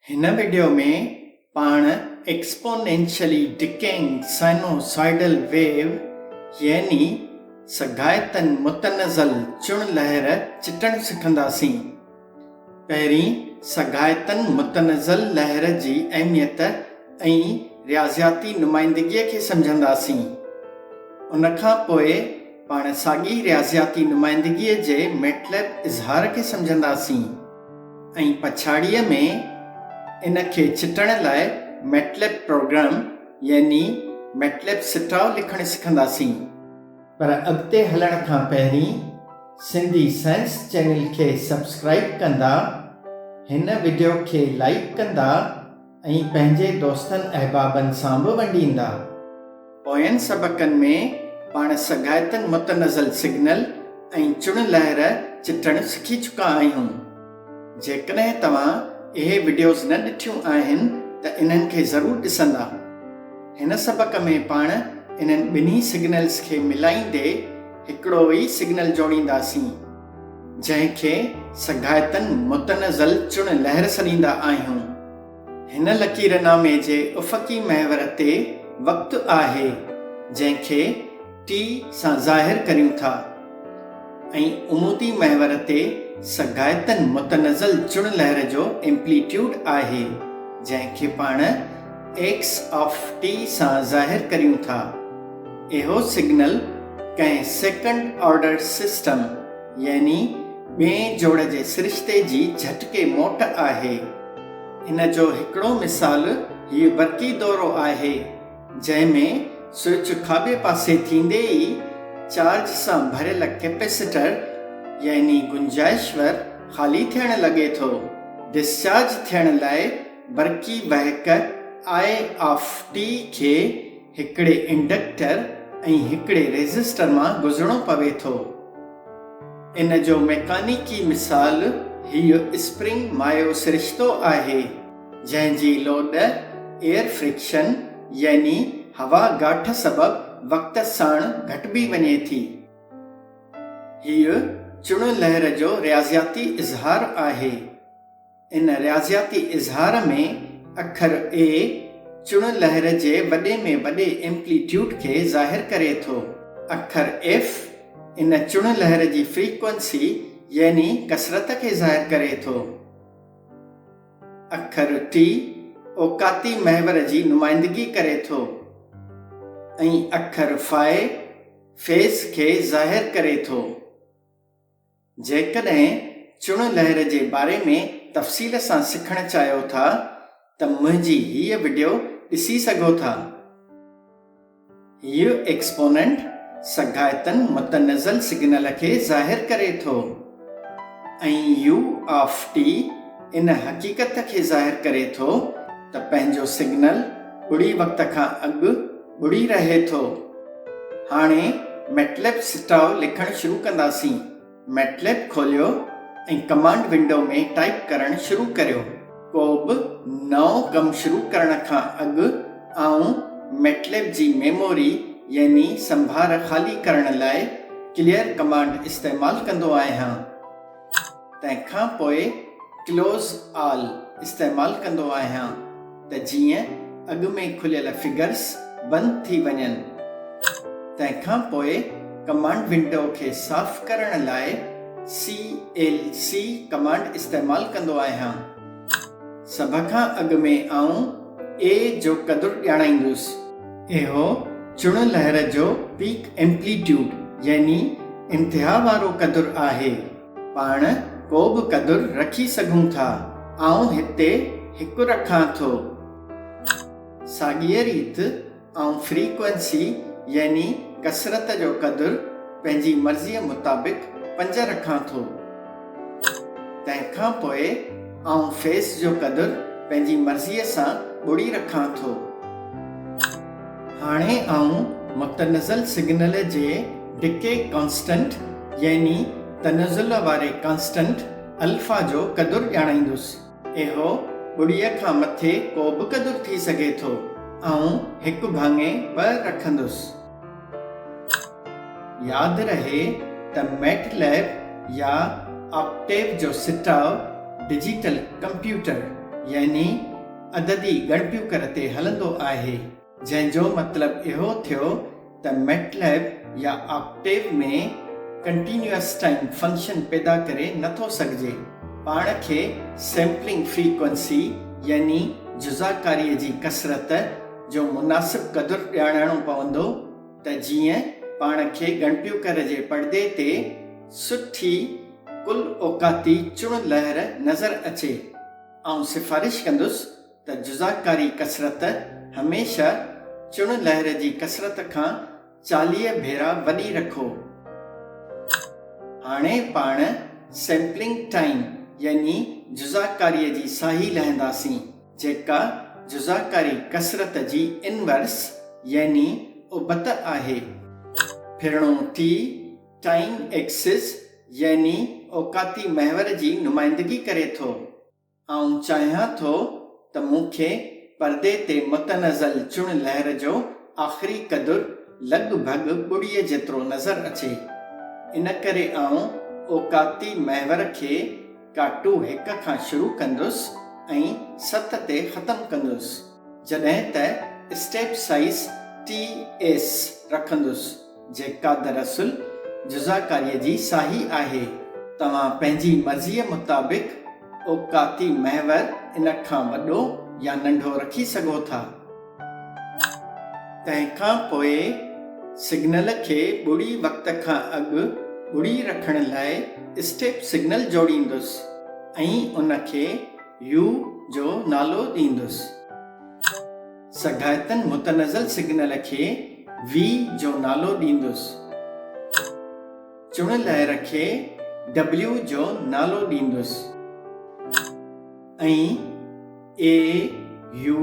हिन वीडियो में पाण एक्सपोनेंशियली डिकेइंग साइनोसॉइडल वेव यानी सगायतन मुतनज़ल चुण लहर चिटण सिखंदासीं। पहिरीं सगायतन मुतनज़ल लहर जी अहमियत ऐं रियाज़ियाती नुमाइंदगीअ खे सम्झंदासीं। उन खां पोइ पाण साॻी रियाज़ियाती नुमाइंदगीअ जे मैटलैब इज़हार खे सम्झंदासीं ऐं पछाड़ीअ में इन खे चिटण लाइ मैटलैब प्रोग्राम यानी मैटलैब सिटाव लिखण सिखंदासीं। पर अॻिते हलण खां पहिरीं सिंधी साइंस चैनल खे सब्सक्राइब कंदा, हिन वीडियो खे लाइक कंदा ऐं पंहिंजे दोस्तनि अहबाबनि सां बि वंडींदा। पोयनि सबक़नि में पाण सगायतन मुतनज़ल सिग्नल ऐं चुण लहर चिटण सिखी चुका आहियूं। जेकॾहिं तव्हां इहे वीडियोज़ न ॾिठियूं आहिनि त इन्हनि खे ज़रूरु ॾिसंदा। हिन सबक़ में पाण इन्हनि ॿिन्ही सिग्नल्स खे मिलाईंदे हिकिड़ो ई सिग्नल जोड़ींदासीं जंहिंखे सगायतन मुतनज़ल चुण लहर सॾींदा आहियूं। हिन लकीरनामे जे उफ़क़ी महवर ते वक़्तु आहे जंहिंखे T सां ज़ाहिर करियूं था ऐं उमूदी महवर ते सगायतन मुतनज़ल चुण लहर जो एम्पलीट्यूड आहे जंहिंखे पाण x ऑफ t सां ज़ाहिर करियूं था। इहो सिग्नल कंहिं सेकंड ऑर्डर सिस्टम यानी ॿिएं जोड़ जे सिरिश्ते जी झटके मोट आहे। इन जो हिकिड़ो मिसाल हीउ बरक़ी दौरो आहे जंहिंमें स्विच खाॿे पासे थींदे ई चार्ज सां भरियल कैपेसिटर यानी गुंजाइशवर ख़ाली थियण लॻे थो। डिस्चार्ज थियण लाइ बरक़ी वहक I ऑफ t खे हिकिड़े इंडक्टर ऐं हिकिड़े रेज़िस्टर मां गुज़रणो पवे थो। इन जो मैकानिकी मिसाल हीउ स्प्रिंग मायो सिरिश्तो आहे जंहिंजी लोड एयर फ्रिक्शन यानी हवा गाठ सबबि वक़्त साण घटिबी वञे थी। हीउ चुण लहर जो रियाज़ियाती इज़हार आहे। इन रियाज़ियाती इज़हार में अखर A चुण लहर जे वॾे में वॾे एम्पलीट्यूड खे ज़ाहिर करे थो। अखर F इन चुण लहर जी फ्रीक्वेंसी यानी कसरत खे ज़ाहिर करे थो। अखर T औकाती महवर जी नुमाइंदगी करे थो ऐं अखर फ़ाए फेज़ खे ज़ाहिर करे थो। जेकॾहिं चुण लहर जे बारे में तफ़सील सां सिखणु चाहियो था त मुंहिंजी हीअ वीडियो ॾिसी सघो था। हीउ एक्सपोनेंट सगायतन मुतनज़ल सिग्नल खे ज़ाहिर करे थो ऐं U ऑफ t इन हक़ीक़त खे ज़ाहिर करे थो त पंहिंजो सिग्नल ॿुड़ी वक़्त खां अॻु ॿुड़ी रहे थो। हाणे मैटलैब सिटाव लिखणु शुरू कंदासीं। मैटलैब खोलियो ऐं कमांड विंडो में टाइप करणु शुरू करियो। को बि नओं कमु शुरू करण खां अॻु आउं मैटलैब जी मेमोरी यानी संभार ख़ाली करण लाइ क्लियर कमांड इस्तेमालु कंदो आहियां। तंहिंखां पोइ क्लोज़ ऑल इस्तेमालु कंदो आहियां त जीअं अॻु में खुलियल फिगर्स बंदि थी वञनि। तंहिंखां पोइ कमांड विंडो खे साफ़ करण लाइ CLC कमांड इस्तेमालु कंदो आहियां। सभ खां अॻु में आउं A जो क़दुरु ॼाणाईंदुसि। इहो चुण लहर जो पीक एम्पलीट्यूड यानी इंतिहा वारो क़दुरु आहे। पाण को बि क़दुरु रखी सघूं था। आउं हिते हिकु रखां थो। साॻीअ रीति आउं फ्रीक्वेंसी यानी कसरत जो क़दुरु पंहिंजी मर्ज़ीअ मुताबिक़ 5 रखां थो। तंहिंखां पोइ आउं फेस जो क़दुरु पंहिंजी मर्ज़ीअ सां ॿुड़ी रखां थो। हाणे आउं मुतनज़ल सिग्नल जे डिके कॉन्स्टेंट यानी तनज़ुल वारे कॉन्स्टेंट अल्फा जो क़दुरु ॼाणाईंदुसि। इहो ॿुड़ीअ खां मथे को बि क़दुरु थी सघे थो। आउं 1/2 रखंदुसि। यादि रहे त मैटलैब या ऑक्टेव जो सिटाव डिजिटल कंप्यूटर यानी अददी गणपियूं कर ते हलंदो आहे, जंहिंजो मतिलबु इहो थियो त मैटलैब या ऑक्टेव में कंटिन्यूअस टाइम फंक्शन पैदा करे नथो सघिजे। पाण खे सैम्पलिंग फ्रीक्वेंसी यानी जुज़ाकारीअ जी कसरत जो मुनासिब क़दुरु ॼाणणो पवंदो त जीअं पाण खे गणपियूं कर जे पर्दे ते सुठी कुल औकाती चुण लहर नज़र अचे। ऐं सिफ़ारिश कंदुसि त जुज़ाकारी कसरत हमेशह चुण लहर जी कसरत खां 40 भेरा वॾी रखो। हाणे पाण सैम्पलिंग टाइम यानी जुज़ाकारीअ जी साही लहंदासीं, जेका जुज़ाकारी कसरत जी इनवर्स यानी उबत आहे। फिरणो टी टाइम एक्सिस यानी औकाती महवर जी नुमाइंदगी करे थो। ऐं चाहियां थो त मूंखे पर्दे ते मुतनज़ल चुण लहर जो आख़िरी क़दुरु लॻभॻि ॿुड़ीअ जेतिरो नज़र अचे। इन करे आउं औकाती महवर खे काटू 1 खां शुरू कंदुसि ऐं 7 ते ख़तमु कंदुसि, जॾहिं त स्टेप साइज़ TS रखंदुसि, जेका दरअसल जुज़ाकारीअ जी साही आहे। तव्हां पंहिंजी मर्ज़ीअ मुताबिक़ औकाती महवर इन खां वॾो या नंढो रखी सघो था। तंहिंखां पोइ सिग्नल खे ॿुड़ी वक़्त खां अॻु ॿुड़ी रखण लाइ स्टेप सिग्नल जोड़ींदुसि ऐं उन खे U जो नालो ॾींदुसि। सगायतन मुतनज़ल सिग्नल खे V जो नालो ॾींदुसि। चुण लहर खे W जो नालो ॾींदुसि ऐं A, U,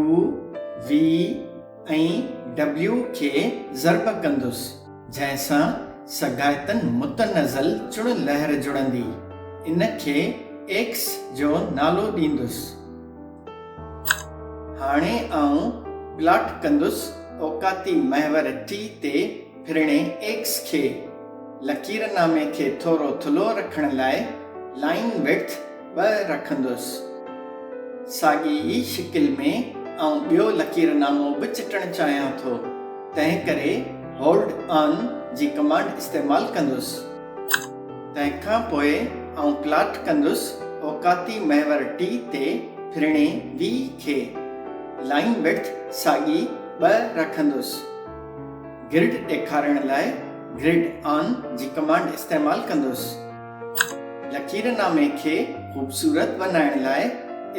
V ऐं W खे ज़रब कंदुसि, जंहिंसां सगायतन मुतनज़ल चुण लहर जुड़ंदी। इन खे X जो नालो ॾींदुसि। हाणे आउं प्लॉट कंदुसि औकाती महवर T ते फिरणे X खे। लकीरनामे खे थोरो थुलो रखण लाइ लाइन विड्थ 2 रखंदुसि। साॻी ई शिकिल में आउं ॿियो लकीरनामो बि चिटणु चाहियां थो, तंहिं करे होल्ड ऑन जी कमांड इस्तेमालु कंदुसि। तंहिंखां पोइ आउं प्लॉट कंदुसि औकाती महवर T ते फिरणे V खे। लाइन विड्थ साॻी 2 रखंदुसि। ग्रिड ॾेखारण लाइ ग्रिड ऑन जी कमांड इस्तेमालु कंदुसि। लकीरनामे खे ख़ूबसूरत बनाइण लाइ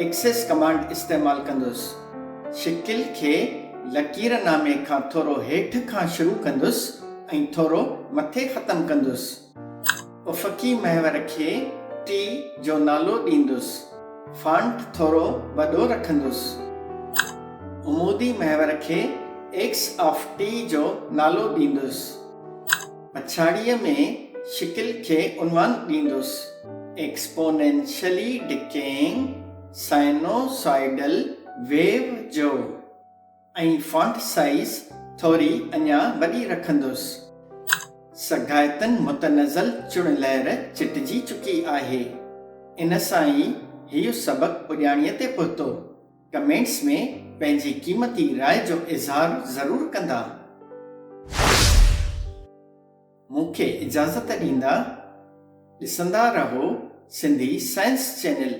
एक्सेस कमांड इस्तेमालु कंदुसि। शिकिल खे लकीरनामे खां थोरो हेठि खां शुरू कंदुसि ऐं थोरो मथे ख़तमु कंदुसि। उफ़क़ी महवर खे T जो नालो ॾींदुसि। फॉन्ट थोरो वॾो रखंदुसि। उमूदी महवर खे X ऑफ T जो नालो ॾींदुसि। पछाड़ीअ में शिकिल खे उनवान ॾींदुसि। एक्सपोनेंशियली डिकेइंग साइनोसॉइडल वेव जो ऐं फॉन्ट साइज़ थोरी अञा वॾी रखंदुसि। सगायतन मुतनज़ल चुण लहर चिटिजी चुकी आहे। इन सां ई हीउ सबक़ु पुॼाणीअ ते पहुतो। कमेंट्स में पंहिंजी क़ीमती राय जो इज़हार ज़रूरु कंदा। मूंखे इजाज़त ॾींदा। ॾिसंदा रहो सिंधी साइंस चैनल।